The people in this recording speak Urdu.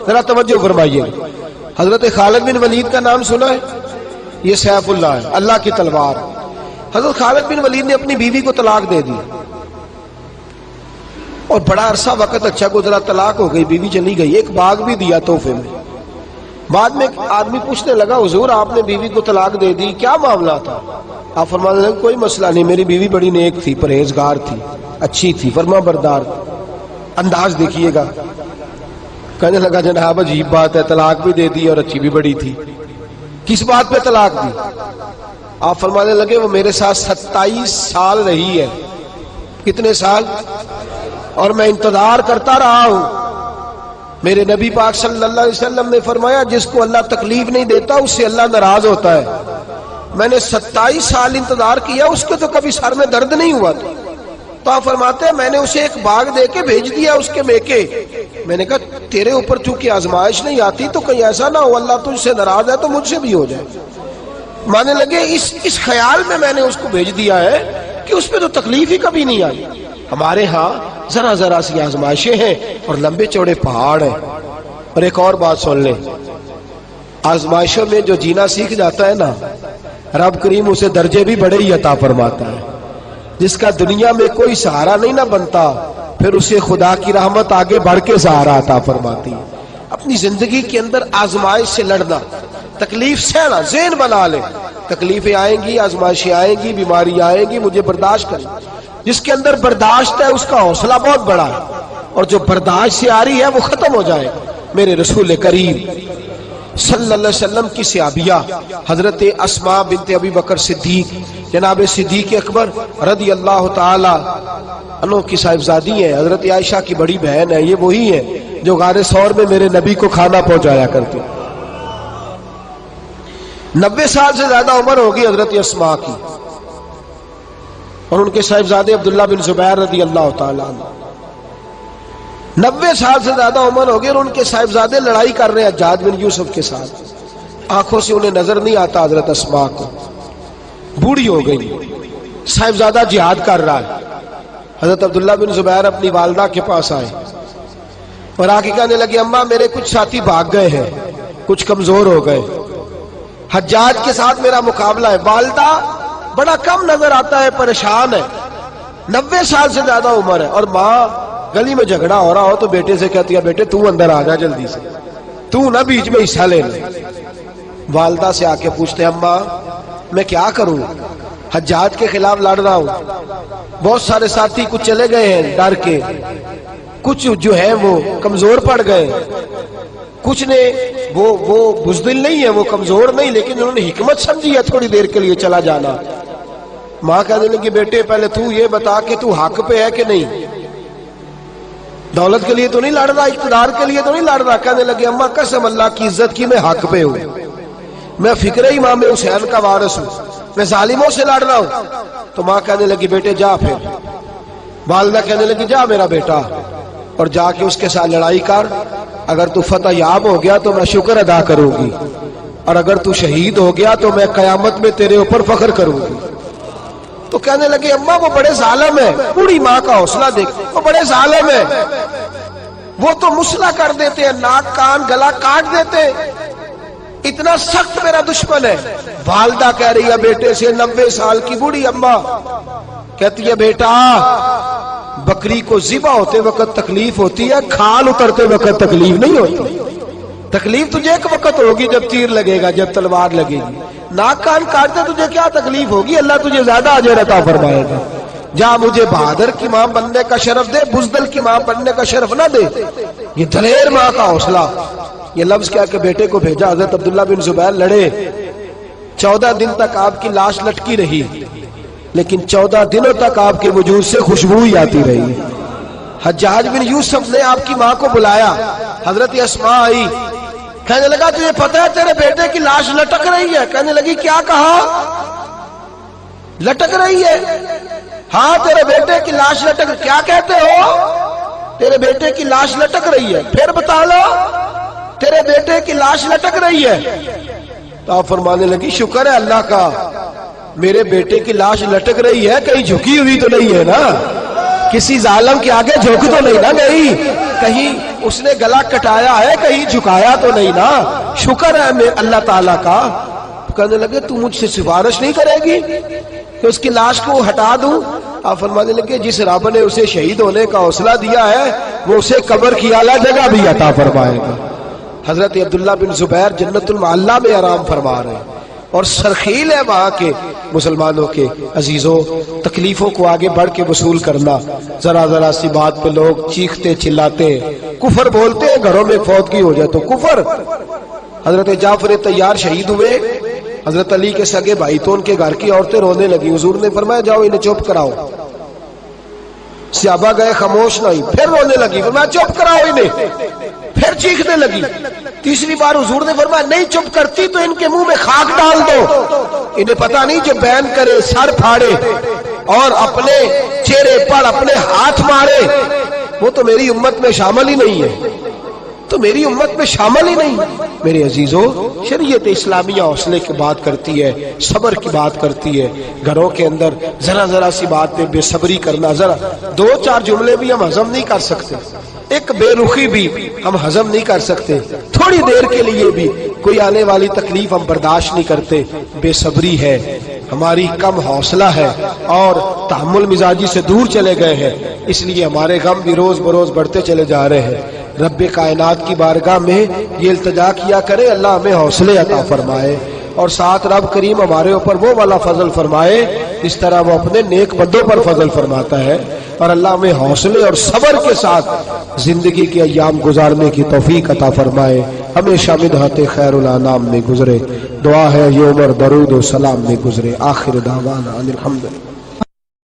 ذرا توجہ فرمائیے. حضرت خالد بن ولید کا نام سنا ہے؟ یہ سیف اللہ ہے، اللہ کی تلوار. حضرت خالد بن ولید نے اپنی بیوی کو طلاق دے دی اور بڑا عرصہ وقت اچھا گزرا، طلاق ہو گئی، بیوی چلی گئی. ایک باغ بھی دیا تحفے میں. بعد میں ایک آدمی پوچھنے لگا حضور آپ نے بیوی کو طلاق دے دی، کیا معاملہ تھا؟ آپ فرمانے لگے کوئی مسئلہ نہیں، میری بیوی بڑی نیک تھی، پرہیزگار تھی، اچھی تھی، فرما بردار. انداز دیکھیے گا. کہنے لگا جناب عجیب بات ہے، طلاق بھی دے دی اور اچھی بھی بڑی تھی، کس بات پہ طلاق دی؟ آپ فرمانے لگے وہ میرے ساتھ 27 سال رہی ہے. کتنے سال؟ اور میں انتظار کرتا رہا ہوں. میرے نبی پاک صلی اللہ علیہ وسلم نے فرمایا جس کو اللہ تکلیف نہیں دیتا اس سے اللہ ناراض ہوتا ہے. میں نے 27 سال انتظار کیا، اس کے تو کبھی سر میں درد نہیں ہوا تھا. تو آپ فرماتے ہیں میں نے اسے ایک باغ دے کے بھیج دیا اس کے میکے. میں نے کہا تیرے اوپر چونکہ آزمائش نہیں آتی تو کہیں ایسا نہ ہو اللہ تجھ سے ناراض ہے تو مجھ سے بھی ہو جائے. مانے لگے اس خیال میں نے اس کو بھیج دیا ہے کہ اس پہ تو تکلیف ہی کبھی نہیں آئی. ہمارے ہاں ذرا ذرا سی آزمائشیں ہیں اور لمبے چوڑے پہاڑ ہیں. اور ایک اور بات سن لیں، آزمائشوں میں جو جینا سیکھ جاتا ہے نا، رب کریم اسے درجے بھی بڑے ہی عطا فرماتا ہے. جس کا دنیا میں کوئی سہارا نہیں نہ بنتا پھر اسے خدا کی رحمت آگے بڑھ کے سہارا عطا فرماتی. اپنی زندگی کے اندر آزمائش سے لڑنا، تکلیف سہنا، ذہن بنا لے تکلیفیں آئیں گی، آزمائشیں آئیں گی، بیماری آئیں گی، مجھے برداشت کریں. جس کے اندر برداشت ہے اس کا حوصلہ بہت بڑا ہے، اور جو برداشت سے آ رہی ہے وہ ختم ہو جائے. میرے رسول کریم صلی اللہ علیہ وسلم کی صحابیہ حضرت اسماء بنت ابی بکر صدیق، جناب صدیق اکبر رضی اللہ تعالی عنہ کی صاحبزادی ہیں، حضرت عائشہ کی بڑی بہن ہے. یہ وہی ہیں جو غار ثور میں میرے نبی کو کھانا پہنچایا کرتے. 90 سال سے زیادہ عمر ہوگی حضرت اسماء کی، اور ان کے صاحبزادے عبداللہ بن زبیر رضی اللہ تعالیٰ عنہ. 90 سال سے زیادہ عمر ہوگی اور ان کے صاحبزادے لڑائی کر رہے ہیں حجاج بن یوسف کے ساتھ. آنکھوں سے انہیں نظر نہیں آتا حضرت اسماء کو، بوڑھی ہو گئی. صاحبزادہ جہاد کر رہا ہے. حضرت عبداللہ بن زبیر اپنی والدہ کے پاس آئے اور آ کے کہنے لگے اماں میرے کچھ ساتھی بھاگ گئے ہیں، کچھ کمزور ہو گئے، حجاج کے ساتھ میرا مقابلہ ہے. والدہ بڑا کم نظر آتا ہے، پریشان ہے، 90 سال سے زیادہ عمر ہے. اور ماں گلی میں جھگڑا ہو رہا ہو تو بیٹے سے کہتی ہے بیٹے تو اندر آ جا جلدی سے، تو نہ بیچ میں حصہ لے لے. والدہ سے آ کے پوچھتے ہیں اماں میں کیا کروں، حجاج کے خلاف لڑ رہا ہوں، بہت سارے ساتھی کچھ چلے گئے ہیں ڈر کے، کچھ جو ہے وہ کمزور پڑ گئے، کچھ نے وہ بزدل نہیں ہے، وہ کمزور نہیں، لیکن انہوں نے حکمت سمجھی ہے تھوڑی دیر کے لیے چلا جانا. ماں کہنے لگی بیٹے پہلے تو یہ بتا کہ تو حق پہ ہے کہ نہیں، دولت کے لیے تو نہیں لڑ رہا، اقتدار کے لیے تو نہیں لڑ رہا. کہنے لگے اماں قسم اللہ کی عزت کی میں حق پہ ہوں، میں فکر امام حسین کا وارث ہوں، میں ظالموں سے لڑ رہا ہوں. تو ماں کہنے لگی بیٹے جا. پھر والدہ کہنے لگی جا میرا بیٹا اور جا کے اس کے ساتھ لڑائی کر، اگر تو فتح یاب ہو گیا تو میں شکر ادا کروں گی، اور اگر تو شہید ہو گیا تو میں قیامت میں تیرے اوپر فخر کروں گی. تو کہنے لگے اماں وہ بڑے ظالم ہے، بوڑھی ماں کا حوصلہ دیکھ، وہ بڑے ظالم ہے، وہ تو مسلح کر دیتے ہیں، ناک کان گلا کاٹ دیتے ہیں، اتنا سخت میرا دشمن ہے. والدہ کہہ رہی ہے بیٹے سے، 90 سال کی بوڑھی اماں کہتی ہے بیٹا بکری کو ذبح ہوتے وقت تکلیف ہوتی ہے، کھال اترتے وقت تکلیف نہیں ہوتی. تکلیف تجھے ایک وقت ہوگی جب تیر لگے گا، جب تلوار لگے گی. ناک کان کاٹتے تجھے کیا تکلیف ہوگی، اللہ تجھے زیادہ اجر عطا فرمائے گا. جا مجھے بہادر کی ماں بننے کا شرف دے، بزدل کی ماں بننے کا شرف نہ دے. یہ دلیر ماں کا حوصلہ. یہ لفظ کیا کہ بیٹے کو بھیجا. حضرت عبداللہ بن زبیر لڑے، 14 دن تک آپ کی لاش لٹکی رہی، لیکن 14 دنوں تک آپ کے وجود سے خوشبو ہی آتی رہی. حجاج بن یوسف نے آپ کی ماں کو بلایا، حضرت اسماء آئی، کہنے لگا تجھے پتہ ہے تیرے بیٹے کی لاش لٹک رہی ہے؟ کہنے لگی کیا کہا؟ لٹک رہی ہے؟ ہاں تیرے بیٹے کی لاش لٹک. کیا کہتے ہو؟ تیرے بیٹے کی لاش لٹک رہی ہے. پھر بتا لو. تیرے بیٹے کی لاش لٹک رہی ہے. تو آپ فرمانے لگی شکر ہے اللہ کا، میرے بیٹے کی لاش لٹک رہی ہے، کہیں جھکی ہوئی تو نہیں ہے نا، کسی ظالم کے آگے جھک تو نہیں نا گئی، کہیں اس نے گلا کٹایا ہے، کہیں جھکایا تو نہیں نا، شکر ہے میں اللہ تعالیٰ کا۔ کہنے لگے تو مجھ سے سفارش نہیں کرے گی کہ اس کی لاش کو ہٹا دوں؟ آپ فرمانے لگے جس رب نے اسے شہید ہونے کا حوصلہ دیا ہے وہ اسے قبر کی اعلیٰ جگہ بھی عطا فرمائے گا۔ حضرت عبداللہ بن زبیر جنت المعلی میں آرام فرما رہے ہیں، اور سرخیل ہے وہاں کے مسلمانوں کے عزیزوں، تکلیفوں کو آگے بڑھ کے وصول کرنا۔ ذرا ذرا سی بات پہ لوگ چیختے چلاتے کفر بولتے ہیں، گھروں میں فوتگی ہو جائے تو کفر۔ حضرت جعفر طیار شہید ہوئے، حضرت علی کے سگے بھائی تو ان کے گھر کی عورتیں رونے لگی، حضور نے فرمایا جاؤ انہیں چپ کراؤ۔ صحابہ گئے، خاموش نہیں، پھر رونے لگی، فرمایا چپ کراؤ انہیں، پھر چیخنے لگی۔ تیسری بار حضور نے فرمایا نہیں چپ کرتی تو ان کے منہ میں خاک ڈال دو، انہیں پتہ نہیں جو بیان کرے سر پھاڑے اور اپنے چہرے پر اپنے ہاتھ مارے وہ تو میری امت میں شامل ہی نہیں ہے، تو میری امت میں شامل ہی نہیں۔ میرے عزیزوں، شریعت اسلامیہ حوصلے کی بات کرتی ہے، صبر کی بات کرتی ہے۔ گھروں کے اندر ذرا ذرا سی بات پہ بے صبری کرنا، ذرا دو چار جملے بھی ہم ہضم نہیں کر سکتے، ایک بے رخی بھی ہم ہضم نہیں کر سکتے، تھوڑی دیر کے لیے بھی کوئی آنے والی تکلیف ہم برداشت نہیں کرتے۔ بے صبری ہے، ہماری کم حوصلہ ہے اور تحمل مزاجی سے دور چلے گئے ہیں، اس لیے ہمارے غم بھی روز بروز بڑھتے چلے جا رہے ہیں۔ رب کائنات کی بارگاہ میں یہ التجا کیا کرے اللہ ہمیں حوصلے عطا فرمائے، اور ساتھ رب کریم ہمارے اوپر وہ والا فضل فرمائے اس طرح وہ اپنے نیک بندوں پر فضل فرماتا ہے، اور اللہ ہمیں حوصلے اور صبر کے ساتھ زندگی کے ایام گزارنے کی توفیق عطا فرمائے، ہمیشہ مدحت خیر الانام میں گزرے۔ دعا ہے یہ عمر درود و سلام میں گزرے۔ آخر دعوانا الحمدللہ۔